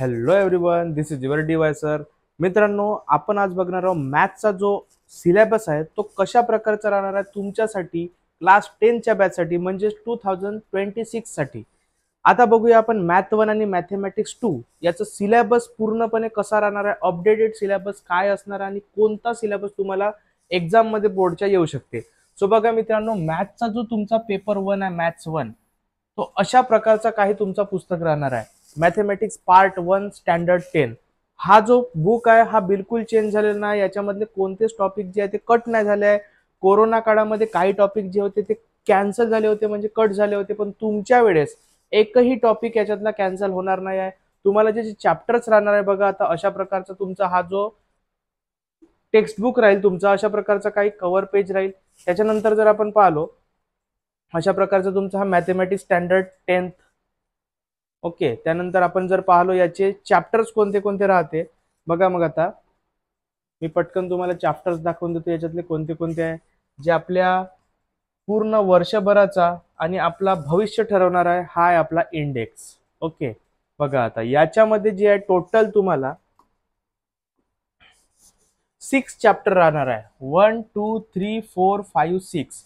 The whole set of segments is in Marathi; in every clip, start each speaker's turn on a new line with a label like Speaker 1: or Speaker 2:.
Speaker 1: Hello everyone, this is your DY sir. मित्रांनो, आपण आज बघणार आहोत मॅथचा जो सिलेबस आहे तो कशा प्रकारचा राहणार आहे तुमच्यासाठी क्लास 10च्या बॅचसाठी म्हणजे 2026 साठी. आता बघूया आपण मॅथ 1 आणि मॅथेमॅटिक्स 2 याचा सिलेबस पूर्णपणे कसा राहणार आहे, अपडेटेड सिलेबस काय असणार आणि कोणता सिलेबस तुम्हाला एक्झाम मध्ये बोर्डच्या येऊ शकते. सो बघा मित्रांनो, मॅथचा जो तुमचा पेपर 1 आहे, मॅथ्स 1, तो अशा प्रकारचा काही तुमचा पुस्तक राहणार आहे. मॅथेमॅटिक्स पार्ट 1 स्टँडर्ड 10 हा जो बुक आहे हा बिलकुल चेंज झालेला नाही. याच्यामधले कोणतेच टॉपिक जे आहे ते कट नाही झाले आहे. कोरोना काळामध्ये काही टॉपिक जे होते ते कॅन्सल झाले होते, म्हणजे कट झाले होते, पण तुमच्या वेळेस एकही टॉपिक याच्यातला कॅन्सल होणार नाही आहे. तुम्हाला जे चॅप्टर्स राहणार आहे बघा, आता अशा प्रकारचा तुमचा हा जो टेक्स्ट बुक राहील तुमचा, अशा प्रकारचा काही कव्हर पेज राहील. त्याच्यानंतर जर आपण पाहिलो अशा प्रकारचा तुमचा हा मॅथेमॅटिक्स स्टँडर्ड 10. ओके, त्यानंतर आपण जर पाहिलो याचे चॅप्टर्स कोणते कोणते राहते बघा. मग आता मी पटकन तुम्हाला चॅप्टर्स दाखवून देतो याच्यातले कोणते कोणते आहे जे आपल्या पूर्ण वर्षभराचा आणि आपला भविष्य ठरवणार आहे. हा आहे आपला इंडेक्स. ओके, बघा आता याच्यामध्ये जे आहे टोटल तुम्हाला 6 चॅप्टर राहणार आहे. 1 2 3 4 5 6.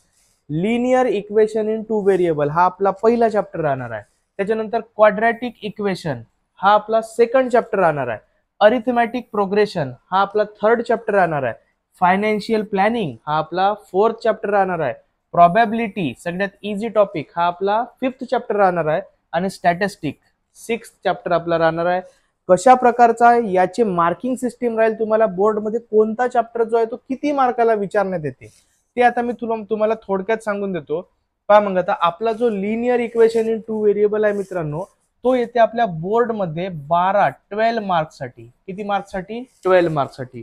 Speaker 1: लिनियर इक्वेशन इन 2 व्हेरिएबल हा आपला पहिला चॅप्टर राहणार आहे. त्याच्यानंतर क्वाड्रॅटिक इक्वेशन हा आपला सेकंड चॅप्टर राहणार आहे. अरिथमॅटिक प्रोग्रेशन हा आपला थर्ड चॅप्टर राहणार आहे. फायनान्शियल प्लॅनिंग हा आपला फोर्थ चॅप्टर राहणार आहे. प्रोबॅबिलिटी सगळ्यात इझी टॉपिक हा आपला फिफ्थ चॅप्टर राहणार आहे. आणि स्टॅटिस्टिक 6th चॅप्टर आपला राहणार आहे. कशा प्रकारचा याचे मार्किंग सिस्टीम राहील, तुम्हाला बोर्डमध्ये कोणता चॅप्टर जो आहे तो किती मार्काला विचारण्यात येते ते आता मी तुम्हाला थोडक्यात सांगून देतो. पहा मग आता आपला जो लिनियर इक्वेशन इन 2 व्हेरिएबल आहे मित्रांनो, तो येते आपल्या बोर्डमध्ये 12 मार्क्ससाठी. किती मार्क्ससाठी? 12 मार्क्ससाठी.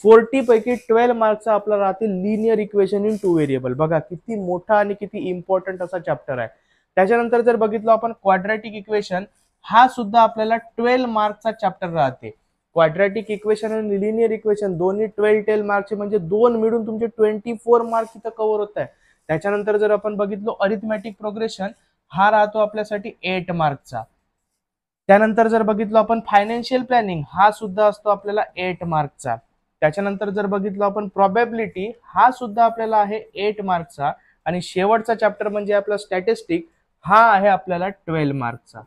Speaker 1: 40 पैकी 12 मार्क्सचा आपला राहतील लिनियर इक्वेशन इन 2 व्हेरिएबल. बघा किती मोठा आणि किती इम्पॉर्टंट असा चॅप्टर आहे. त्याच्यानंतर जर बघितलं आपण क्वाड्रॅटिक इक्वेशन, हा सुद्धा आपल्याला 12 मार्क्सचा चॅप्टर राहते. क्वाड्रॅटिक इक्वेशन आणि लिनियर इक्वेशन दोन्ही 12 मार्क्सचे, म्हणजे दोन मिळून तुमचे 24 मार्क्स इथं कव्हर होत आहे. त्याच्यानंतर जर आपण बघितलो अरिथमॅटिक प्रोग्रेशन, हा राहतो आपल्यासाठी 8 मार्क्सचा. त्यानंतर जर बघितलो आपण फायनान्शियल प्लॅनिंग, हा सुद्धा असतो आपल्याला 8 मार्क्सचा. त्याच्यानंतर जर बघितलो आपण प्रोबॅबिलिटी, हा सुद्धा आपल्याला आहे 8 मार्क्सचा. आणि शेवटचा चॅप्टर म्हणजे आपला स्टॅटिस्टिक, हा आहे आपल्याला 12 मार्क्सचा.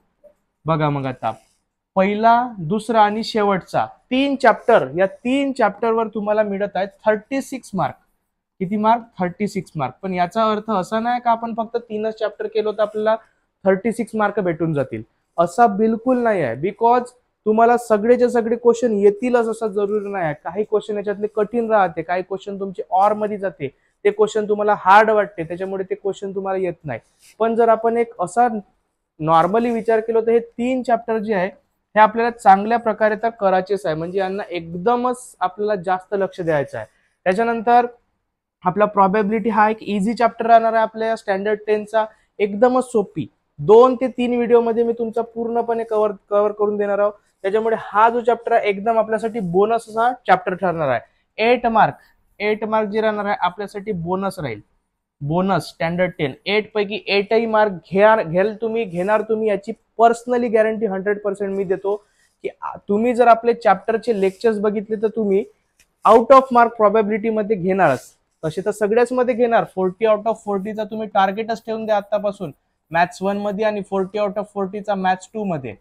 Speaker 1: बघा मग आता पहिला, दुसरा आणि शेवटचा 3 चॅप्टर, या 3 चॅप्टरवर तुम्हाला मिळत आहेत 36 मार्क. किती मार्क? 36 मार्क. पण याचा अर्थ असा नाही का आपण फक्त 3च चॅप्टर केलं तर आपल्याला 36 मार्क भेटून जातील, असा बिलकुल नाही आहे. बिकॉज तुम्हाला सगळेचे सगळे क्वेश्चन येतीलच असं जरुरी नाही आहे. काही क्वेश्चन याच्यातले कठीण राहते, काही क्वेश्चन तुमचे ऑर मध्ये जाते, ते क्वेश्चन तुम्हाला हार्ड वाटते, त्याच्यामुळे ते क्वेश्चन तुम्हाला येत नाही. पण जर आपण एक असा नॉर्मली विचार केला तर हे 3 चॅप्टर जे आहे हे आपल्याला चांगल्या प्रकारे तर करायचेच आहे, म्हणजे यांना एकदमच आपल्याला जास्त लक्ष द्यायचं आहे. त्याच्यानंतर आपला प्रोबॅबिलिटी हा एक इझी चॅप्टर राहणार आहे आपल्या स्टँडर्ड 10चा, एकदमच सोपी. 2 ते 3 व्हिडिओमध्ये मी तुमचा पूर्णपणे कव्हर करून देणार आहोत. त्याच्यामुळे हा जो चॅप्टर आहे एकदम आपल्यासाठी बोनस असा चॅप्टर ठरणार आहे. 8 मार्क जे राहणार आहे आपल्यासाठी बोनस राहील. बोनस स्टँडर्ड 10 8 पैकी 8ही मार्क घेणार तुम्ही याची पर्सनली गॅरंटी 100% मी देतो. की तुम्ही जर आपले चॅप्टरचे लेक्चर्स बघितले तर तुम्ही आउट ऑफ मार्क प्रोबॅबिलिटी मध्ये घेणारच. तसे तर सगळ्याच मध्ये घेणार. 40 आउट ऑफ 40चा तुम्ही टार्गेटच ठेवून द्या आतापासून मॅथ्स 1 मध्ये, आणि 40 आउट ऑफ 40चा मॅथ्स 2 मध्ये.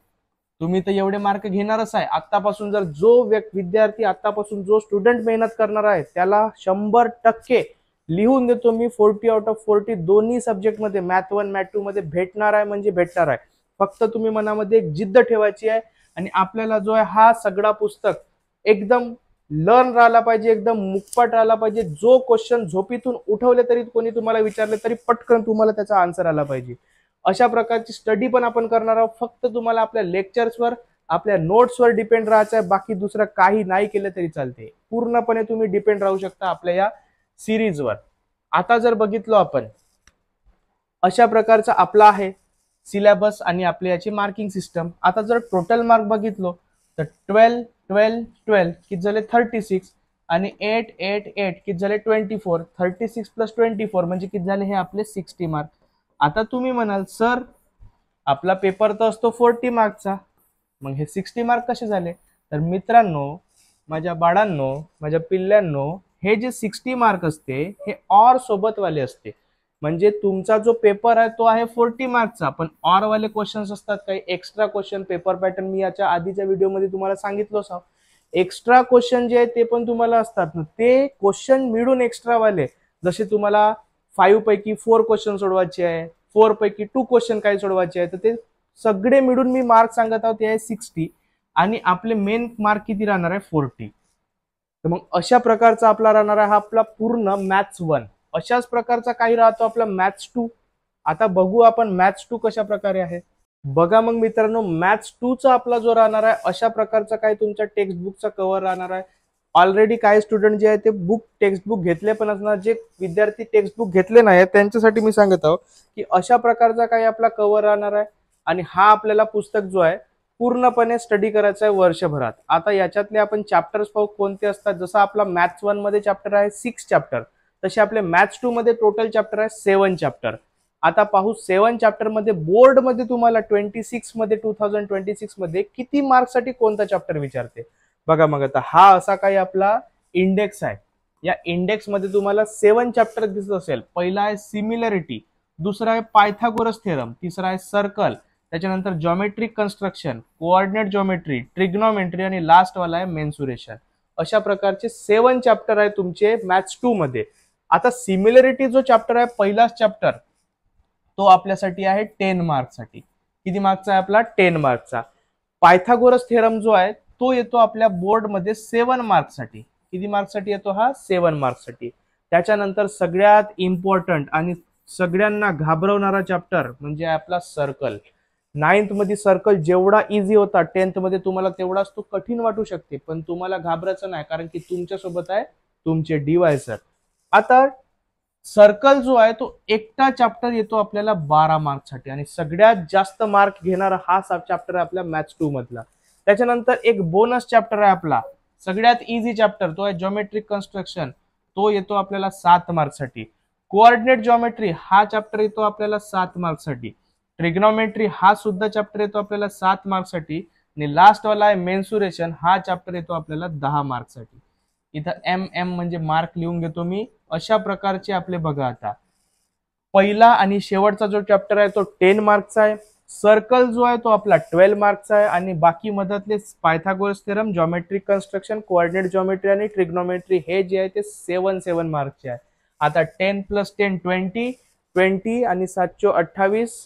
Speaker 1: तुम्ही तर एवढे मार्क घेणारच आहे आतापासून. जर जो विद्यार्थी आतापासून जो स्टुडंट मेहनत करणार आहे त्याला 100% लिहून देतो मी 40 आउट ऑफ 40 दोन्ही सब्जेक्ट मध्ये, मॅथ 1 मॅथ 2 मध्ये भेटणार आहे म्हणजे भेटणार आहे. फक्त तुम्ही मनामध्ये एक जिद्द ठेवायची आहे. आणि आपल्याला जो आहे हा सगळा पुस्तक एकदम लर्न राहिला पाहिजे, एकदम मुकपाट राहिला पाहिजे. जो क्वेश्चन झोपीतून उठवले तरी कोणी तुम्हाला विचारले तरी पटकन तुम्हाला त्याचा आन्सर आला पाहिजे, अशा प्रकारची स्टडी पण आपण करणार आहोत. फक्त तुम्हाला आपल्या लेक्चर्सवर, आपल्या नोट्सवर डिपेंड राहायचं आहे. बाकी दुसरं काही नाही केलं तरी चालते. पूर्णपणे तुम्ही डिपेंड राहू शकता आपल्या या सिरीजवर. आता जर बघितलो आपण अशा प्रकारचा आपला आहे सिलेबस आणि आपल्या याची मार्किंग सिस्टम. आता जर टोटल मार्क बघितलो तर 12 12 12 किती झाले 36, आणि 8 8 8 किती झाले 24. 36 प्लस 24 म्हणजे किती झाले हे आपले 60 मार्क. आता तुम्ही म्हणाल सर आपला पेपर तर असतो 40 मार्कचा, मग हे 60 मार्क कसे झाले? तर मित्रांनो, माझ्या बाळांनो, माझ्या पिल्ल्यांनो, हे जे 60 मार्क असते हे ऑर सोबत वाले असते. म्हणजे तुमचा जो पेपर आहे तो आहे 40 मार्कचा, पण ऑर वाले क्वेश्चन्स असतात काही एक्स्ट्रा क्वेश्चन. पेपर पॅटर्न मी याच्या आधीच्या व्हिडिओमध्ये तुम्हाला सांगितलंच आहे. एक्स्ट्रा क्वेश्चन जे आहे ते पण तुम्हाला असतात ना, ते क्वेश्चन मिळून एक्स्ट्रा वाले. जसे तुम्हाला 5 पैकी 4 क्वेश्चन सोडवायचे आहे, 4 पैकी 2 क्वेश्चन काही सोडवायचे आहे, तर ते सगळे मिळून मी मार्क सांगत आहोत ते आहे 60 आणि आपले मेन मार्क किती राहणार आहे 40. तर मग अशा प्रकारचा आपला राहणार आहे हा आपला पूर्ण मॅथ्स 1. अशाच प्रकारचा काही राहतो आपला मॅथ्स 2. आता बघू आपण मॅथ्स 2 कशा प्रकारे आहे. बघा मग मित्रांनो, मॅथ्स 2 चा आपला जो राहणार आहे अशा प्रकारचा काही तुमच्या टेक्स्टबुकचा कव्हर राहणार आहे. ऑलरेडी काही स्टुडंट जे आहे ते टेक्स्टबुक घेतले पण असणार. जे विद्यार्थी टेक्स्टबुक घेतले नाही त्यांच्यासाठी मी सांगत आहोत की अशा प्रकारचा काही आपला कव्हर राहणार आहे आणि हा आपल्याला पुस्तक जो आहे पूर्णपणे स्टडी करायचा आहे वर्षभरात. आता याच्यातले आपण चॅप्टर्स पाहू कोणते असतात. जसं आपला मॅथ्स 1 मध्ये चॅप्टर आहे 6 चॅप्टर, तसे आपले मॅथ्स 2 मध्ये टोटल चॅप्टर आहे 7 चॅप्टर. आता पाहू 7 चॅप्टर मध्ये बोर्ड मध्ये तुम्हाला 26 मध्ये 2026 मध्ये किती मार्क्स साठी कोणता चॅप्टर विचारते. बघा मग आता हा असा काही आपला इंडेक्स आहे. या इंडेक्स मध्ये तुम्हाला 7 चॅप्टर दिसत असेल. पहिला आहे सिमिलरिटी, दुसरा आहे पायथागोरस थेरम, तिसरा आहे सर्कल, त्याच्यानंतर geometric construction, coordinate geometry, trigonometry आणि लास्ट वाला आहे मेन्सुरेशन. अशा प्रकारचे 7 चॅप्टर आहे तुमचे मॅथ्स 2 मध्ये. आता सिमिलरिटी जो चॅप्टर आहे पहिलाच चॅप्टर तो आपल्यासाठी आहे 10 मार्क्ससाठी. किती मार्क्सचा आहे आपला 10 मार्क्सचा. पायथागोरस थेरम जो आहे तो येतो आपल्या बोर्ड मध्ये 7 मार्क्ससाठी. किती मार्क्ससाठी येतो हा 7 मार्क्ससाठी. त्याच्यानंतर सगळ्यात इम्पॉर्टंट आणि सगळ्यांना घाबरवणारा चॅप्टर म्हणजे आपला सर्कल. 9th मध्ये सर्कल जेवढा इझी होता 10th मध्ये तुम्हाला तेवढाच तो कठीण वाटू शकते, पण तुम्हाला घाबरायचं नाही कारण की तुमच्या सोबत आहे तुमचे डिवायसर. आता सर्कल जो आहे तो एकटा चॅप्टर येतो आपल्याला 12 मार्क्ससाठी आणि सगळ्यात जास्त मार्क घेणारा हा चॅप्टर आहे आपल्या मॅथ्स 2 मधला. त्याच्यानंतर एक बोनस चॅप्टर आहे आपला सगळ्यात इझी चॅप्टर, तो आहे जॉमेट्रिक कन्स्ट्रक्शन. तो येतो आपल्याला 7 मार्क्ससाठी. कोऑर्डिनेट जॉमेट्री हा चॅप्टर येतो आपल्याला 7 मार्क्ससाठी. ट्रिग्नोमेट्री हा सुद्धा चॅप्टर येतो आपल्याला 7 मार्क्ससाठी आणि लास्ट वाला आहे मेन्सुरेशन हा चॅप्टर येतो आपल्याला 10 मार्क्ससाठी. इथं एम म्हणजे मार्क लिहून घेतो मी. अशा प्रकारचे आपले बघा आता पहिला आणि शेवटचा जो चॅप्टर आहे तो 10 मार्क्सचा आहे. सर्कल जो आहे तो आपला 12 मार्क्सचा आहे आणि बाकी मधातले Pythagoras theorem, geometric construction, coordinate geometry आणि ट्रिग्नोमेट्री हे जे आहे ते 7 मार्क्सचे आहे. आता 10 + 10 20 आणि 7 28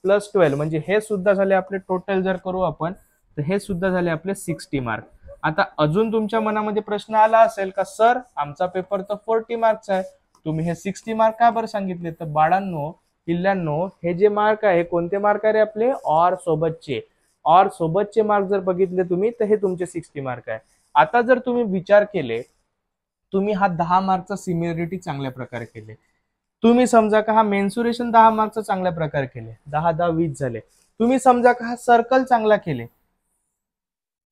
Speaker 1: + 12 म्हणजे हे सुद्धा झाले आपले टोटल. जर करू आपण तर हे सुद्धा झाले आपले 60 मार्क. आता अजून तुमच्या मनामध्ये प्रश्न आला असेल का सर आमचा पेपर तर 40 मार्क्सचा आहे, तुम्ही हे 60 मार्क का बरं सांगितले. तर बाळांनो, पिल्ल्यांनो, हे जे मार्क आहे कोणते मार्क आहे आपले ऑर सोबतचे. ऑर सोबतचे मार्क जर बघितले तुम्ही तर हे तुमचे 60 मार्क आहे. आता जर तुम्ही विचार केले, तुम्ही हा 10 मार्कचा सिमिलरिटी चांगल्या प्रकारे केले, तुम्ही समजा का हा मेन्सुरेशन 10 मार्कचा चांगल्या प्रकारे केले, 10 10 20 झाले. तुम्ही समजा का हा सर्कल चांगला केले,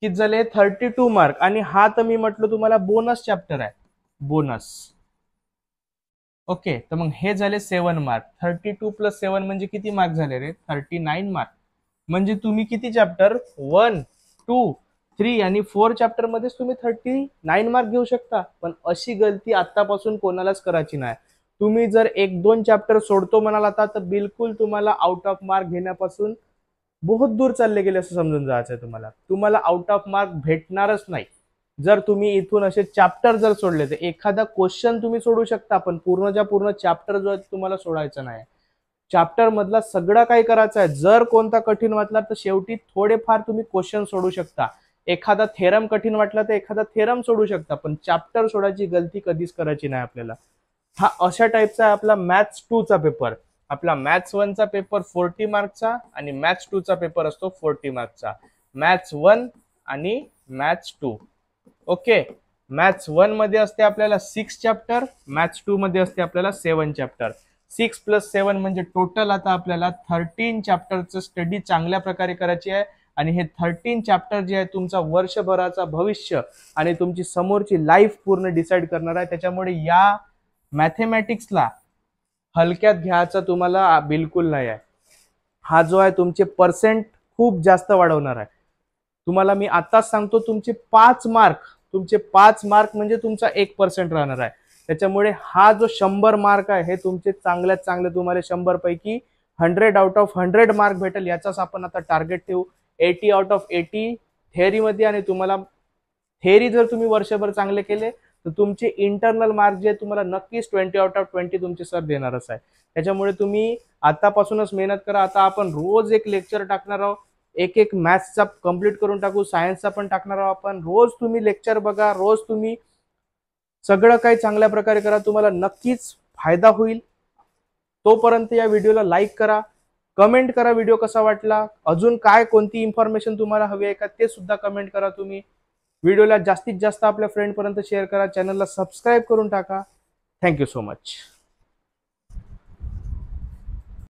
Speaker 1: किती झाले 32 मार्क. आणि हा तर मी म्हटलं तुम्हाला बोनस चॅप्टर आहे, बोनस. ओके, तर मग हे झाले 7 मार्क. 32 + 7 म्हणजे किती मार्क झाले रे 39 मार्क. म्हणजे तुम्ही किती चॅप्टर 1 2 3 आणि 4 चॅप्टर मध्येच तुम्ही 39 मार्क घेऊ शकता. पण अशी गलती आतापासून कोणालाच करायची नाही. तुम्ही जर 1-2 चॅप्टर सोडतो म्हणाल आता तर बिलकुल तुम्हाला आउट ऑफ मार्क घेण्यापासून बहुत दूर चालले गेले असं समजून जायचं आहे. तुम्हाला आउट ऑफ मार्क भेटणारच नाही. जर तुम्ही इथून असे चॅप्टर जर सोडले तर एखादा क्वेश्चन तुम्ही सोडू शकता, पण पूर्णच्या पूर्ण चॅप्टर जो आहे तुम्हाला सोडायचा नाही. चॅप्टर मधला सगळं काही करायचं आहे. जर कोणता कठीण वाटला तर शेवटी थोडेफार तुम्ही क्वेश्चन सोडू शकता. एखादा थेरम कठीण वाटला तर एखादा थेरम सोडू शकता, पण चॅप्टर सोडायची गलती कधीच करायची नाही आपल्याला. हा अशा टाईपचा आहे आपला मॅथ्स 2 चा पेपर. आपला मॅथ्स 1 चा पेपर 40 मार्कचा आणि मॅथ्स 2 चा पेपर असतो 40 मार्कचा. मॅथ्स 1 आणि मॅथ्स 2. ओके, मॅथ्स 1 मध्ये असते आपल्याला 6 चॅप्टर, मॅथ्स 2 मध्ये असते आपल्याला 7 चॅप्टर. 6 + 7 म्हणजे टोटल आता आपल्याला 13 चॅप्टरचं स्टडी चांगल्या प्रकारे करायची आहे. आणि हे 13 चॅप्टर जे आहे तुमचा वर्षभराचा भविष्य आणि तुमची समोरची लाईफ पूर्ण डिसाईड करणार आहे. त्याच्यामुळे या मॅथेमॅटिक्सला हलक्यात घ्यायचा तुम्हाला बिलकुल नाही आहे. हा जो आहे तुमचे पर्सेंट खूप जास्त वाढवणार आहे. तुम्हाला मी आताच सांगतो, तुमचे 5 मार्क म्हणजे तुमचा 1% राहणार आहे. त्याच्यामुळे हा जो 100 मार्क आहे हे तुमचे चांगल्यात चांगले, तुम्हाला 100 पैकी 100 आउट ऑफ 100 मार्क भेटेल. याचाच आपण आता टार्गेट ठेवू. 80 आउट ऑफ 80 थेअरीमध्ये, आणि तुम्हाला थेअरी जर तुम्ही वर्षभर चांगले केले तर तुमचे इंटरनल मार्क जे तुम्हाला नक्कीच 20 आउट ऑफ 20 तुमचे सर देणारच आहे. त्याच्यामुळे तुम्ही आतापासूनच मेहनत करा. आता आपण रोज एक लेक्चर टाकणार आहोत, एक मॅथ्सचा कंप्लीट करून टाकू, सायन्सचा पण टाकणार आहोत आपण. रोज तुम्ही लेक्चर बघा, रोज तुम्ही सगळं काही चांगल्या प्रकारे करा, तुम्हाला नक्कीच फायदा होईल. तोपर्यंत या व्हिडिओला लाईक करा, कमेंट करा व्हिडिओ कसा वाटला, अजून काय कोणती इन्फॉर्मेशन तुम्हाला हवी आहे का ते सुद्धा कमेंट करा तुम्ही. व्हिडिओला जास्तीत जास्त आपल्या फ्रेंडपर्यंत शेअर करा, चॅनलला सबस्क्राईब करून टाका. Thank you so much.